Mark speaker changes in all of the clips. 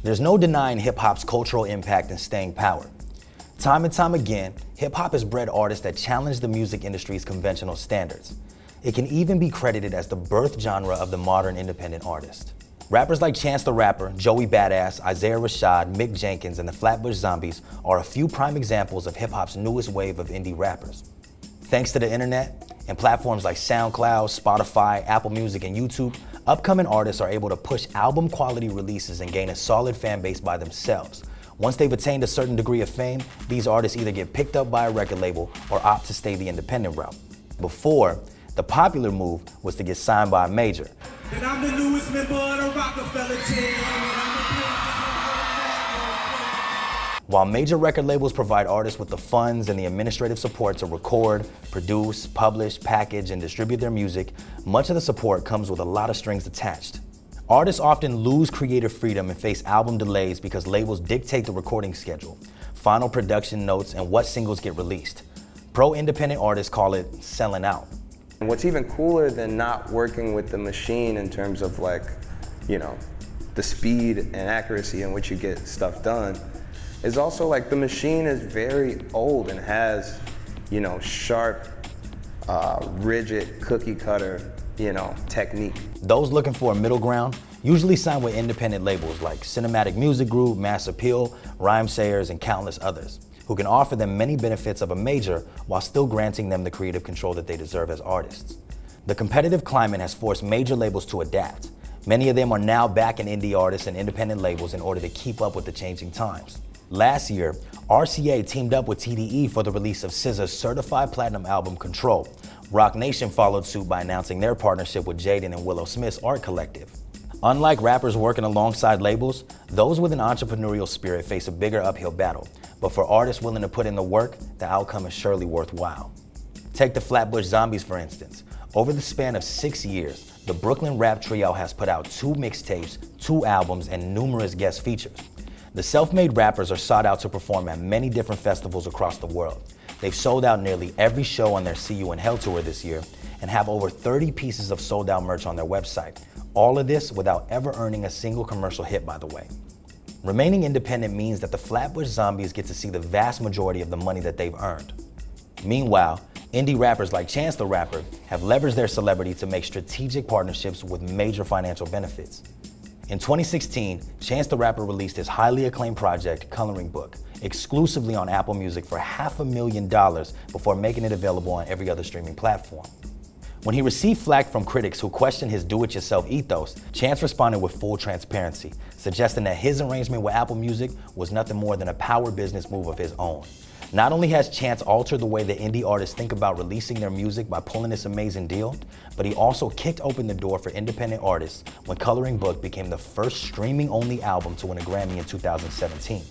Speaker 1: There's no denying hip-hop's cultural impact and staying power. Time and time again, hip-hop has bred artists that challenge the music industry's conventional standards. It can even be credited as the birth genre of the modern independent artist. Rappers like Chance the Rapper, Joey Badass, Isaiah Rashad, Mick Jenkins, and the Flatbush Zombies are a few prime examples of hip-hop's newest wave of indie rappers. Thanks to the internet and platforms like SoundCloud, Spotify, Apple Music, and YouTube, upcoming artists are able to push album quality releases and gain a solid fan base by themselves. Once they've attained a certain degree of fame, these artists either get picked up by a record label or opt to stay the independent route. Before, the popular move was to get signed by a major.
Speaker 2: And I'm the newest member of the Rockefeller team.
Speaker 1: While major record labels provide artists with the funds and the administrative support to record, produce, publish, package, and distribute their music, much of the support comes with a lot of strings attached. Artists often lose creative freedom and face album delays because labels dictate the recording schedule, final production notes, and what singles get released. Pro-independent artists call it selling out.
Speaker 3: And what's even cooler than not working with the machine in terms of the speed and accuracy in which you get stuff done is also the machine is very old and has, sharp, rigid, cookie cutter, technique.
Speaker 1: Those looking for a middle ground usually sign with independent labels like Cinematic Music Group, Mass Appeal, Rhymesayers, and countless others, who can offer them many benefits of a major while still granting them the creative control that they deserve as artists. The competitive climate has forced major labels to adapt. Many of them are now backing indie artists and independent labels in order to keep up with the changing times. Last year, RCA teamed up with TDE for the release of SZA's certified platinum album, Control. Roc Nation followed suit by announcing their partnership with Jaden and Willow Smith's art collective. Unlike rappers working alongside labels, those with an entrepreneurial spirit face a bigger uphill battle. But for artists willing to put in the work, the outcome is surely worthwhile. Take the Flatbush Zombies, for instance. Over the span of 6 years, the Brooklyn rap trio has put out 2 mixtapes, 2 albums, and numerous guest features. The self-made rappers are sought out to perform at many different festivals across the world. They've sold out nearly every show on their See You in Hell tour this year and have over 30 pieces of sold-out merch on their website. All of this without ever earning a single commercial hit, by the way. Remaining independent means that the Flatbush Zombies get to see the vast majority of the money that they've earned. Meanwhile, indie rappers like Chance the Rapper have leveraged their celebrity to make strategic partnerships with major financial benefits. In 2016, Chance the Rapper released his highly acclaimed project, Coloring Book, exclusively on Apple Music for $500,000 before making it available on every other streaming platform. When he received flack from critics who questioned his do-it-yourself ethos, Chance responded with full transparency, suggesting that his arrangement with Apple Music was nothing more than a power business move of his own. Not only has Chance altered the way that indie artists think about releasing their music by pulling this amazing deal, but he also kicked open the door for independent artists when Coloring Book became the first streaming-only album to win a Grammy in 2017.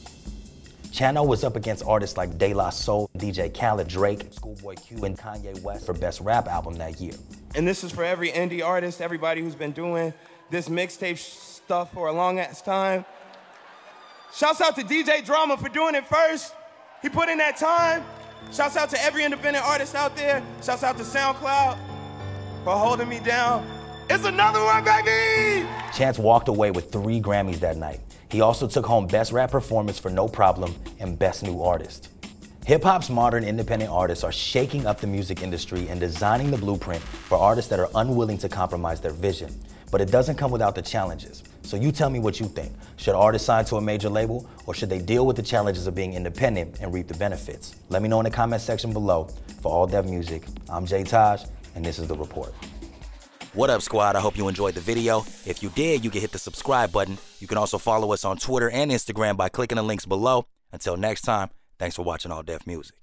Speaker 1: Chano was up against artists like De La Soul, DJ Khaled, Drake, Schoolboy Q, and Kanye West for Best Rap Album that year.
Speaker 4: And this is for every indie artist, everybody who's been doing this mixtape stuff for a long ass time. Shouts out to DJ Drama for doing it first. He put in that time. Shouts out to every independent artist out there. Shouts out to SoundCloud for holding me down. It's another one, baby!
Speaker 1: Chance walked away with 3 Grammys that night. He also took home Best Rap Performance for No Problem and Best New Artist. Hip-hop's modern independent artists are shaking up the music industry and designing the blueprint for artists that are unwilling to compromise their vision. But it doesn't come without the challenges. So you tell me what you think. Should artists sign to a major label, or should they deal with the challenges of being independent and reap the benefits? Let me know in the comment section below. For All Def Music, I'm Jay Taj, and this is The Report. What up, squad? I hope you enjoyed the video. If you did, you can hit the subscribe button. You can also follow us on Twitter and Instagram by clicking the links below. Until next time, thanks for watching All Def Music.